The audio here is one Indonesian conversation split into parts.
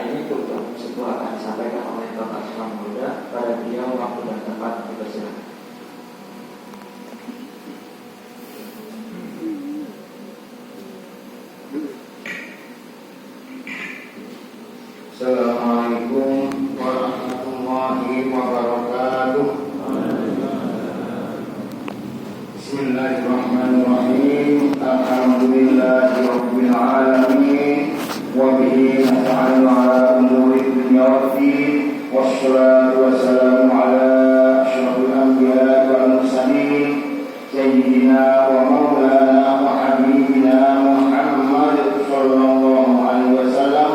ini untuk sebuah akan disampaikan oleh Bapak Islam Muda. Pada beliau waktu dan tempat dipersilakan. Assalamualaikum warahmatullahi wabarakatuh. Bismillahirrahmanirrahim. Alhamdulillahirabbil alamin. Wa bihi nasta'inu ala umuri dunya waddin. Wassalatu wassalamu ala asyrafil anbiya'i wal mursalin sayyidina wa maulana wa habibina Muhammad sallallahu alaihi wasallam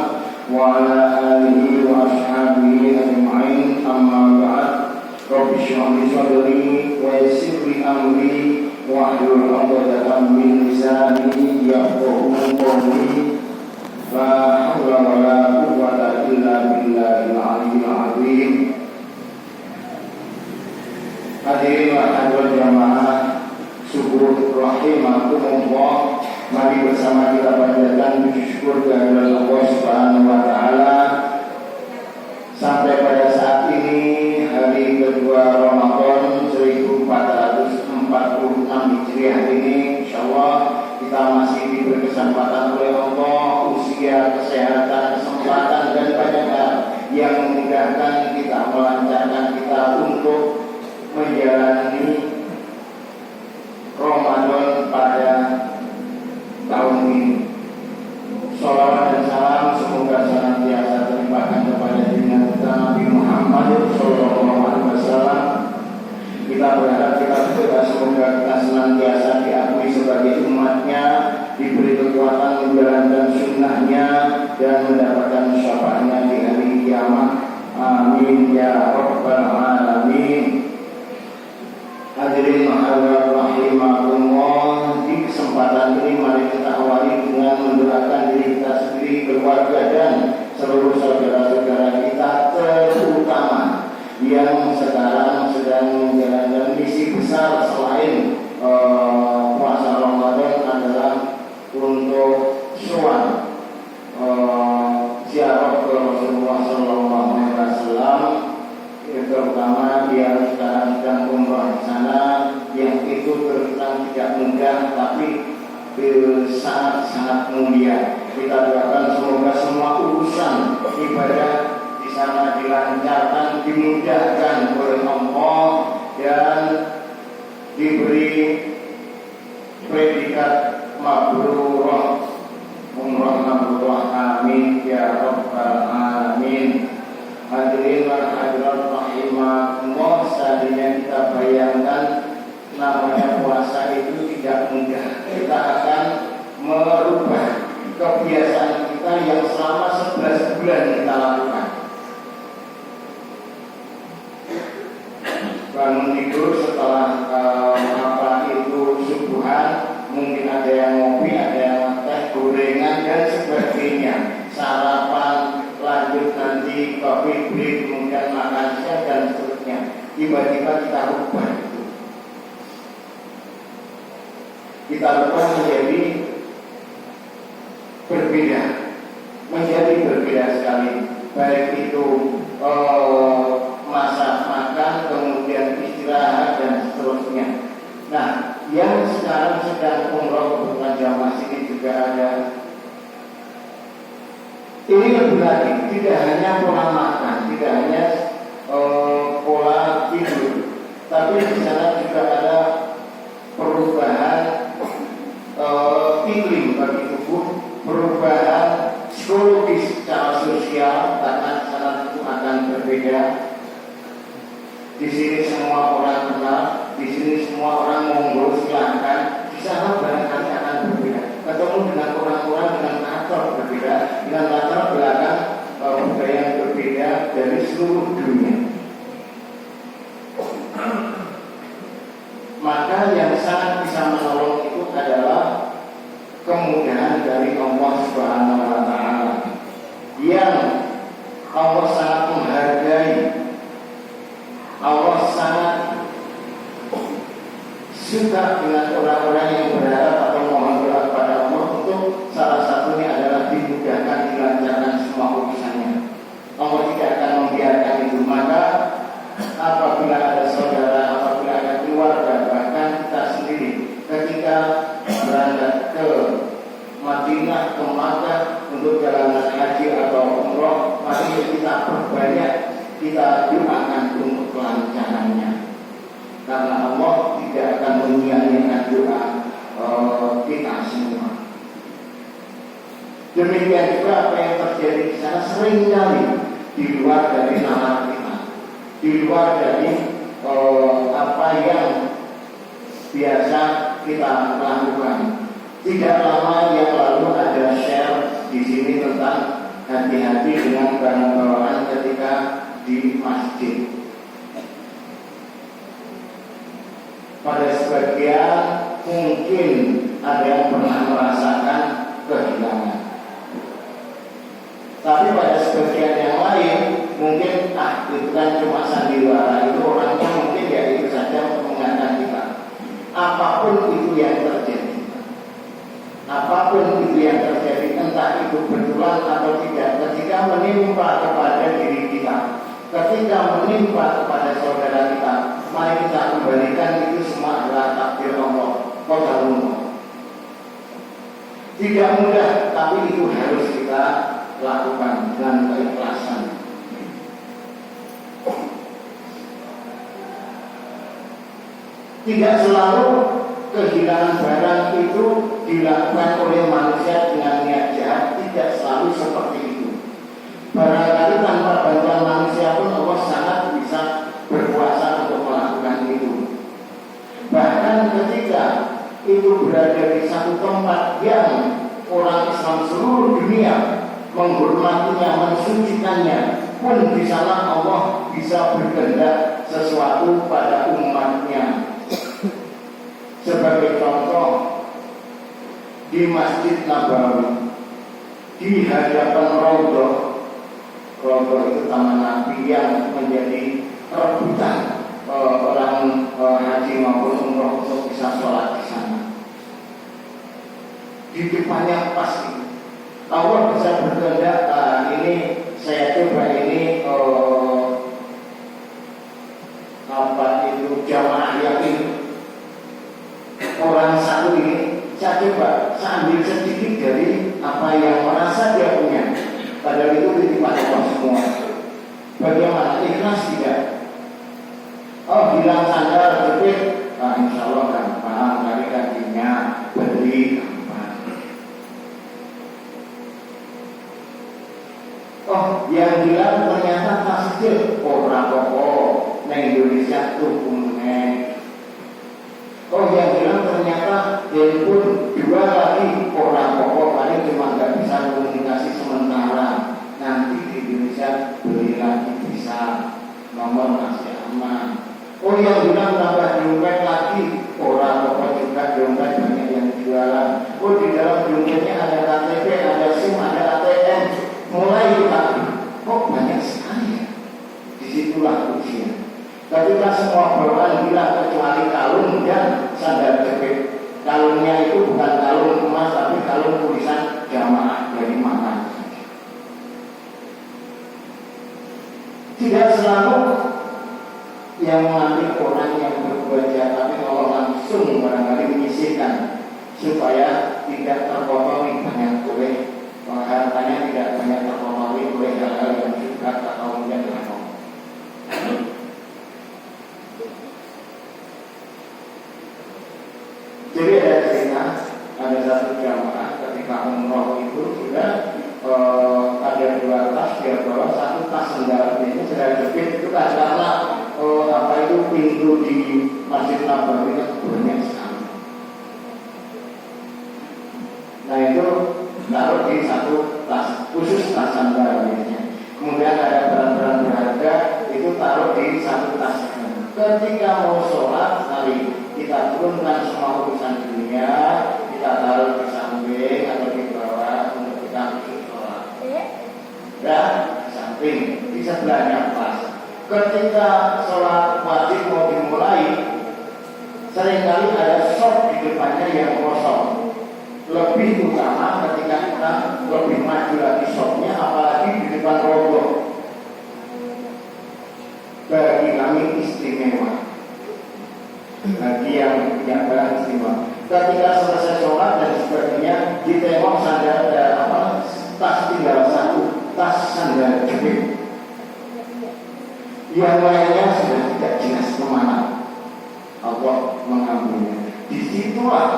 wa ala alihi wa ashabihi ajma'in. Amma ba'd. Rabbi shrah li sadri wa yassir li amri wahlul 'uqdatam min lisani yafqahu qawli. La haula wa la quwwata illa billahil 'aliyyil 'azim. Hadirin wa hadirat jamaah subuh rahimakumullah. Mari bersama kita panjatkan puji syukur kehadirat Allah Subhanahu wa taala. Sampai pada saat ini hari kedua Ramadan 1446 Hijriah ini, insyaallah kita masih diberi kesempatan oleh Allah, usia, kesehatan, kesempatan dan banyak hal yang memudahkan kita, melancarkan kita untuk menjalani Ramadan pada tahun ini. Shalawat dan salam semoga senantiasa terlimpahkan kepada junjungan kita Nabi Muhammad sallallahu alaihi wasallam. Kita berharap kita berdoa semoga kita senantiasa diakui sebagai umatnya, diberi kekuatan menjalankan sunnahnya dan mendapatkan syafaatnya di hari kiamat. Amin ya rabbal alamin. Hadirin hadirat rahimakumullah, di kesempatan ini mari kita awali dengan mendoakan diri kita sendiri, keluarga dan seluruh saudara-saudara kita, terutama yang sekarang sedang menjalankan misi besar selain puasa Ramadan adalah untuk sowan ziarah ke Rasulullah sallallahu alaihi wasallam. Terutama yang sekarang sedang umrah di sana, yang itu terus tidak mudah tapi sangat mulia. Kita doakan semoga semua urusan ibadah di sana dilancarkan, dimudahkan oleh Allah dan diberi predikat mabrurah, umrah mabrurah. Amin ya rabbal alamin. Hadirin wa hadirat rahimakumullah, seandainya kita bayangkan namanya puasa itu tidak mudah. Kita akan merubah kebiasaan kita yang selama 11 bulan kita lakukan. Bangun tidur setelah subuhan, mungkin ada yang ngopi, ada yang teh, gorengan dan sebagainya. Sarapan, lanjut nanti kopi, break, kemudian makan siang dan seterusnya. Tiba-tiba kita rubah itu. Kita rubah menjadi berbeda sekali. Baik itu masa makan, kemudian istirahat dan seterusnya. Nah, yang sekarang sedang umroh kebetulan jamaah sini juga ada. Ini lebih lagi, tidak hanya pola makan, tidak hanya pola tidur, tapi di sana juga ada perubahan iklim bagi tubuh, perubahan psikologis secara sosial, karena di sana itu akan berbeda. Di sini semua orang kenal, di sini semua orang monggo silahkan. Di sana barangkali akan berbeda. Ketemu dengan orang-orang dengan latar berbeda, dengan latar belakang budaya yang berbeda dari seluruh dunia. Maka yang sangat bisa menolong itu adalah kemudahan dari Allah Subhanahu wa taala, yang Allah sangat menghargai. Allah sangat suka dengan orang-orang yang berharap atau mohon doa kepada Allah untuk salah satunya adalah dimudahkan, dilancarkan semua urusannya. ke Makkah untuk jalanan haji atau umroh, mari kita perbanyak, kita doakan untuk kelancarannya. Karena Allah tidak akan menyia-nyiakan doa kita semua. Demikian juga apa yang terjadi di sana seringkali di luar dari nalar kita, di luar dari apa yang biasa kita lakukan. Tidak lama yang lalu ada share di sini tentang hati-hati dengan barang bawaan ketika di masjid. Pada sebagian mungkin ada yang pernah merasakan kehilangan, tapi pada sebagian yang lain mungkin itu kan cuma sandiwara, itu orangnya mungkin ya itu saja untuk mengingatkan kita. Apapun itu yang terjadi, apapun itu yang terjadi, entah itu betulan atau tidak, ketika menimpa kepada diri kita, ketika menimpa kepada saudara kita, mari kita kembalikan itu semua adalah takdir Allah. Qadarullah. Tidak mudah, tapi itu harus kita lakukan dengan keikhlasan. Tidak selalu kehilangan barang itu dilakukan oleh manusia dengan niat jahat, tidak selalu seperti itu. Barangkali tanpa bantuan manusia pun Allah sangat bisa berkuasa untuk melakukan itu. Bahkan ketika itu berada di satu tempat yang orang Islam seluruh dunia menghormatinya, mensucikannya, pun di sana Allah bisa berkehendak sesuatu pada umatnya. Sebagai contoh, di Masjid Nabawi, di hadapan Raudhah itu taman Nabi yang menjadi rebutan orang haji maupun umroh untuk bisa sholat di sana. Di depannya pas itu, Allah bisa berkehendak, ini saya coba ini jamaah yang ini orang satu ini, saya coba ambil sedikit dari apa yang merasa dia punya. Padahal itu titipan Allah semua. Bagaimana ikhlas tidak? Oh, hilang sandal jepit, insya Allah gampang, cari kakinya, beli gampang. Oh, yang hilang ternyata tas kecil, orang pokok, nah Indonesia tuh kuning. Oh, yang hilang ternyata handphone dua lagi, orang pokok, paling cuma nggak bisa komunikasi sementara. Nanti di Indonesia beli lagi bisa, nomor masih aman. Oh, yang hilang tambah dompet lagi, orang pokok juga dompet banyak yang jualan. Oh, di dalam dompetnya ada KTP, ada SIM, ada ATM. Mulai kita, kok banyak sekali ya? Disitulah ujian. Ketika semua bawaan hilang kecuali kalung dan sandal jepit. Kalungnya itu bukan kalung emas, tapi kalung tulisan jamaah dari mana. Tidak selalu yang mengambil orang yang berbuat jahat, tapi Allah langsung barangkali menyisihkan supaya tidak terkotori banyak oleh hartanya, tidak banyak terkotori oleh hal-hal yang juga atau menjadi haram. Jadi ada cerita, ada satu jamaah ketika umroh itu sudah ada dua tas, dia bawa satu tas sendal, ini sendal jepit itu kan karena itu pintu di Masjid Nabawi itu banyak sekali. Nah itu taruh di satu tas, khusus tas sandal biasanya. Kemudian ada barang-barang berharga itu taruh di satu tas. Ketika mau sholat, mari kita turunkan semua urusan dunia, kita taruh di samping atau di bawah untuk kita sholat. Dan di samping, di sebelahnya pas. Ketika sholat wajib mau dimulai, seringkali ada shop di depannya yang kosong. Lebih utama ketika kita lebih maju lagi shopnya, apalagi di depan Raudhah. Bagi kami istimewa, bagi yang punya barang istimewa. Ketika selesai sholat dan sebagainya, ditengok sandal tas tinggal satu, tas sandal jepit. Yang lainnya sudah tidak jelas kemana. Allah mengambilnya. Disitulah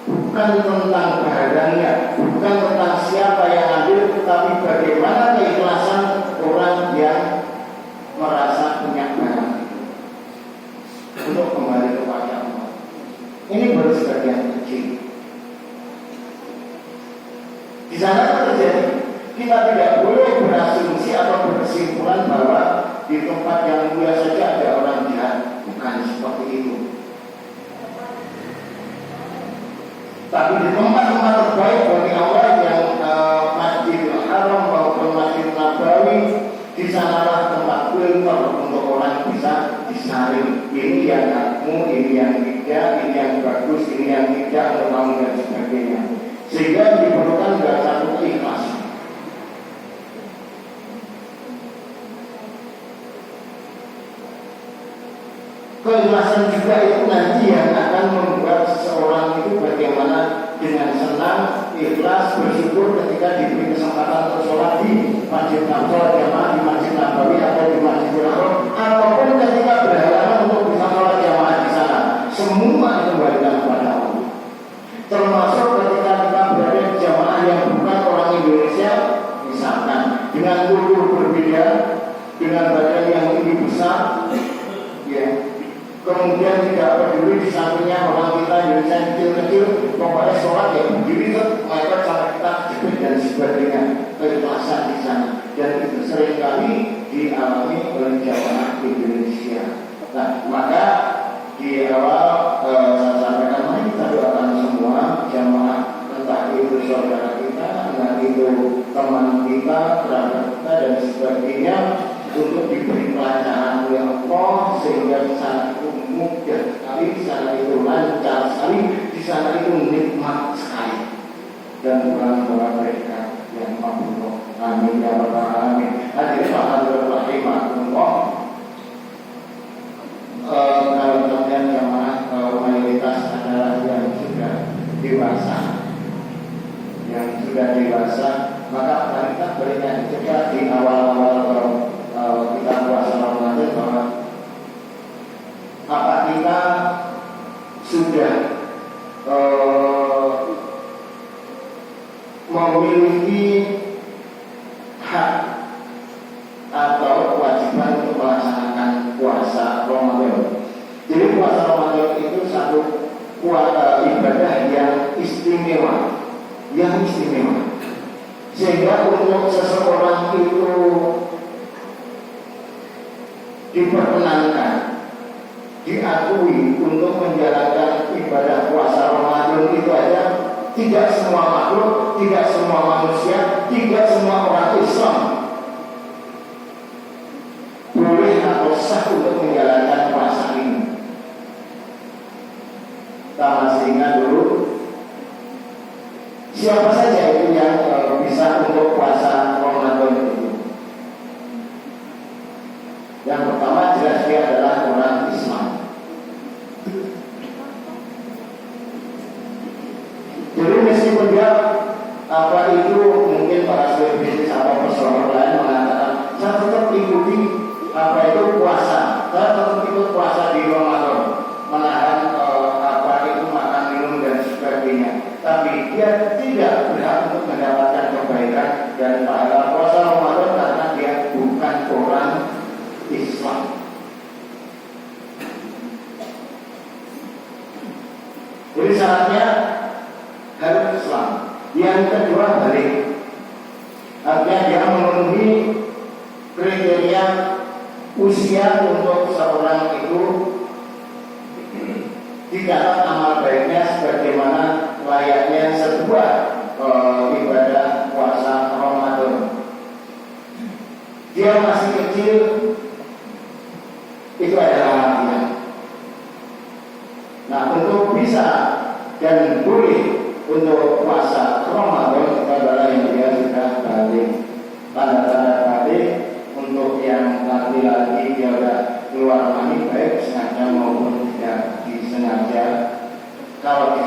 bukan tentang barangnya, bukan tentang siapa yang ambil, tetapi bagaimana keikhlasan orang yang merasa punya barang untuk kembali kepada Allah. Ini baru sebagian kecil. Di sana terjadi. Kita tidak boleh berasumsi atau berkesimpulan bahwa di tempat yang mulia saja ada orang jahat. Bukan seperti itu. Tapi di tempat-tempat terbaik bagi Allah yang Masjidil Haram maupun Masjid Nabawi, di sanalah tempat filter untuk orang bisa disaring. Ini yang hakmu, ini yang tidak, ini yang bagus, ini yang tidak, dan sebagainya. Sehingga diperlukan satu keikhlasan. Keikhlasan juga itu nanti yang akan membuat seseorang itu bagaimana dengan senang, ikhlas, bersyukur ketika diberi kesempatan untuk sholat di Masjid Nabawi, jamaah di Masjid Nabawi atau di Masjidil Haram, ataupun ketika berhalangan untuk bisa sholat jamaah di sana. Semua dikembalikan kepada Allah. Termasuk ketika kita berada di jamaah yang bukan orang Indonesia, misalkan dengan kultur berbeda, dengan badan yang tinggi besar, ya. Kemudian tidak peduli di sampingnya orang kita Indonesia kecil-kecil, pokoknya sholat ya berdiri mepet sampai kita jepit dan sebagainya. Keikhlasan di sana, dan itu seringkali dialami oleh jamaah Indonesia. Nah, maka di awal saya sampaikan, mari kita doakan semua jamaah, entah itu saudara kita, entah itu teman kita, kerabat kita dan sebagainya, untuk diberi pelajaran oleh Allah sehingga di sana itu mudah sekali, di sana itu lancar sekali, di sana itu nikmat sekali, dan bulan-bulan mereka yang makhluk. Amin ya rabbal alamin. Hadirin rahimahumullah. Kalau kalian jamaah mayoritas adalah yang sudah dewasa, maka kita berikan juga di awal-awal kita puasa Ramadan bahwa apa kita sudah memiliki hak atau kewajiban untuk melaksanakan puasa Ramadan. Jadi puasa Ramadan itu satu ibadah yang istimewa, sehingga untuk seseorang itu diperkenankan, diakui untuk menjalankan ibadah puasa Ramadan itu aja. Tidak semua makhluk, tidak semua manusia, tidak semua orang Islam boleh atau sah untuk menjalankan puasa ini. Kita masih ingat dulu siapa saja itu yang bisa untuk puasa Ramadan itu. Yang pertama jelas dia adalah orang Islam. Jadi meskipun dia apa itu mungkin para selebritis atau personal lain mengatakan saya tetap ikuti apa itu puasa, saya tetap ikut puasa di Ramadan, menahan apa itu makan minum dan sebagainya. Tapi dia tidak berhak untuk mendapatkan kebaikan dan pahala puasa Ramadan karena dia bukan orang Islam. Jadi syaratnya harus Islam. Yang kedua balik, artinya dia memenuhi kriteria usia untuk seorang itu dicatat amal baiknya sebagaimana layaknya sebuah ibadah puasa Ramadan. Dia masih kecil, itu adalah hatinya. Nah, untuk bisa dan boleh untuk puasa Ramadan itu adalah yang dia sudah balik. Tanda-tanda balik untuk yang laki-laki dia sudah keluar mani baik sengaja maupun tidak disengaja. Kalau di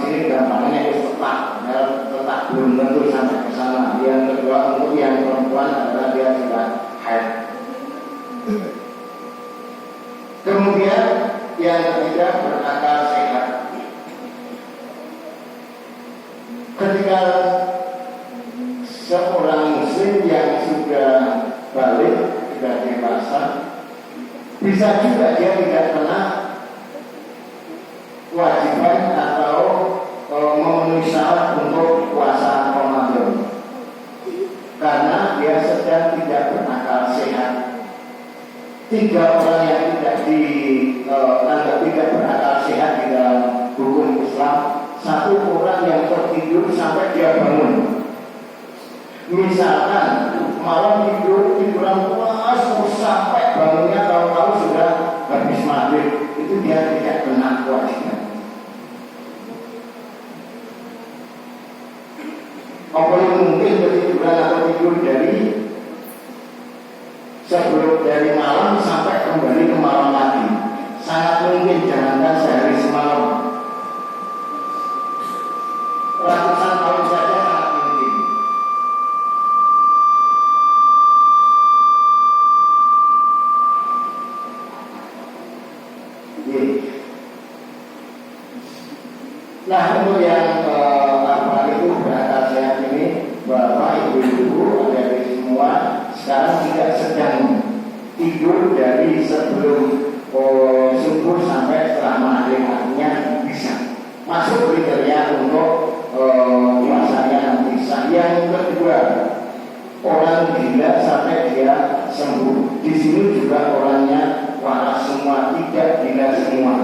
seorang muslim yang sudah balik, sudah dewasa, bisa juga dia tidak kena kewajiban atau memenuhi syarat untuk puasa Ramadan karena dia sedang tidak berakal sehat. 3 orang yang tidak dianggap tidak berakal sehat di dalam hukum Islam, 1 orang yang tertidur sampai dia bangun. Misalkan malam tiduran puas sampai bangunnya tahu-tahu sudah habis maghrib, itu dia tidak kena kewajiban. Apa yang mungkin ketiduran atau tidur dari malam sampai kembali ke malam lagi? Sangat mungkin, jangankan sehari semalam, ratusan tahun saja sangat mungkin. Nah, untuk yang berakal sehat ini, Bapak, Ibu, adik-adik semua sekarang tidak sedang tidur dari sebelum subuh sampai setelah maghrib, artinya bisa masuk kriteria untuk puasanya nanti. Yang kedua, orang gila sampai dia sembuh. Di sini juga orangnya waras semua, tidak gila semua.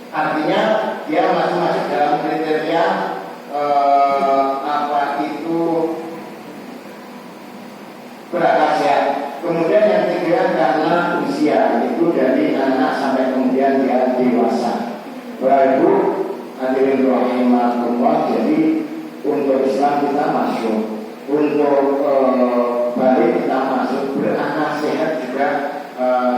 Artinya dia masih masuk dalam kriteria berakal sehat. Kemudian yang ketiga karena usia, itu dari anak sampai kemudian dia dewasa. Baru hadirin rahimahullah, jadi untuk Islam kita masuk, untuk balik kita masuk, berakal sehat juga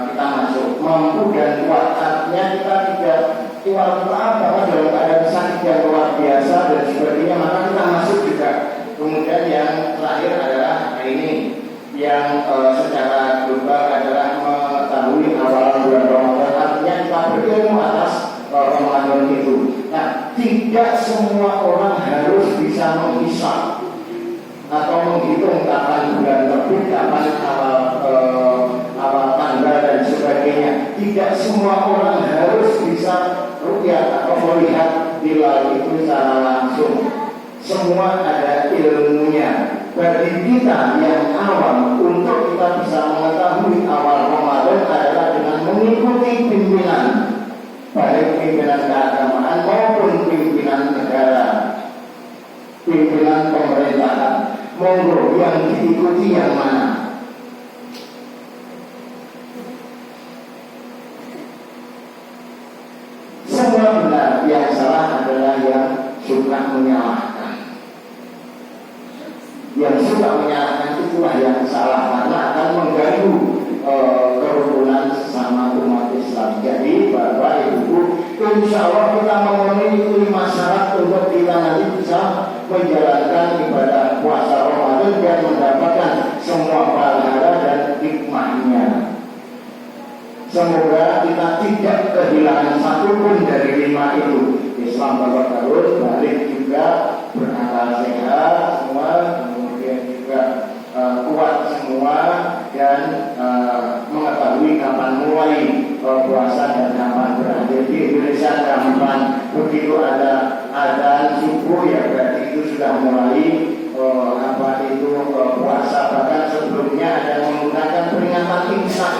kita masuk, mampu dan kuat. Artinya kita tidak tua-tua bahwa dalam keadaan sakit yang luar biasa dan sebagainya, maka kita masuk juga. Kemudian yang terakhir adalah ini yang secara global adalah mengetahui awal bulan Ramadan, artinya kita berilmu atas Ramadan itu. Nah, tidak semua orang harus bisa menghisap atau menghitung kapan bulan terbit, kapan awal tanggal dan sebagainya. Tidak semua orang harus bisa rukyat atau melihat hilal itu secara langsung. Semua ada ilmunya. Bagi kita yang awam, untuk kita bisa mengetahui awal Ramadan adalah dengan mengikuti pimpinan, baik pimpinan keagamaan maupun pimpinan negara, pimpinan pemerintahan. Monggo yang diikuti yang mana? Semua benar, yang salah adalah yang suka menyalahkan. Yang suka menyalahkan itulah yang salah, karena akan mengganggu kerukunan sesama umat Islam. Jadi Bapak Ibu, insya Allah kita memenuhi 5 syarat untuk kita nanti bisa menjalankan ibadah puasa Ramadan dan mendapatkan semua pahala dan hikmahnya. Semoga kita tidak kehilangan satupun dari 5 itu. Islam Bapak terus balik juga berakal sehat semua, kemudian juga kuat semua, dan mengetahui kapan mulai puasa dan kapan berakhir. Di Indonesia gampang, begitu ada adzan subuh ya berarti itu sudah mulai puasa. Bahkan sebelumnya ada menggunakan peringatan imsak.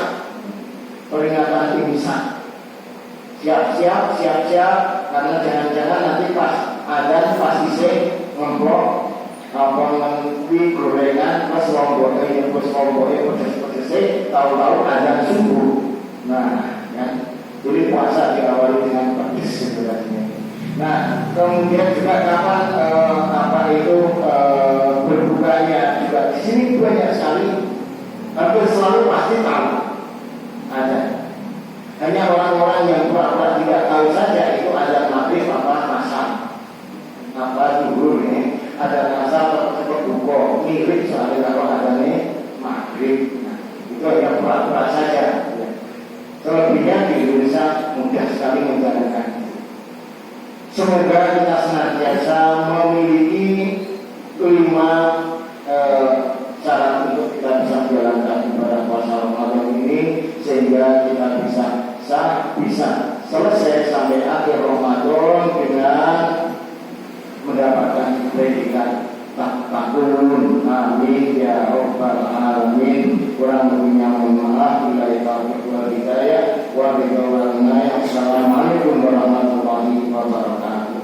Siap-siap karena jangan-jangan nanti pas adzan pas isih ngomong di gorengan pas lomboknya pedes-pedes tahu-tahu adzan subuh. Nah, kan jadi puasa diawali dengan pedes sebenarnya. Nah, kemudian juga kapan berbukanya juga di sini banyak sekali, hampir selalu pasti tahu ada. Hanya orang-orang yang pura-pura tidak tahu saja itu ada maghrib apa asar, apa zuhur ini, ada asar atau buka mirip soalnya kalau ada nih maghrib. Nah, itu hanya pura-pura saja. Selebihnya di Indonesia mudah sekali menjalankan. Semoga kita senantiasa memiliki selesai sampai akhir Ramadan dengan mendapatkan predikat takulun. Amin ya rabbal alamin. Kurang lebihnya mohon maaf. Billahi taufiq wal hidayah. Wa billahi. Assalamualaikum warahmatullahi wabarakatuh.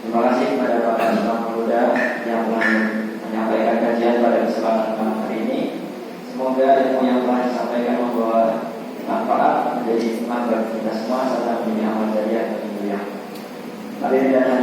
Terima kasih kepada Bapak Imam Muda yang telah menyampaikan kajian pada kesempatan hari ini. Semoga ilmu yang telah disampaikan membawa manfaat menjadi hikmah bagi kita semua serta menjadi amal jariah bagi dunia. Hadirin dan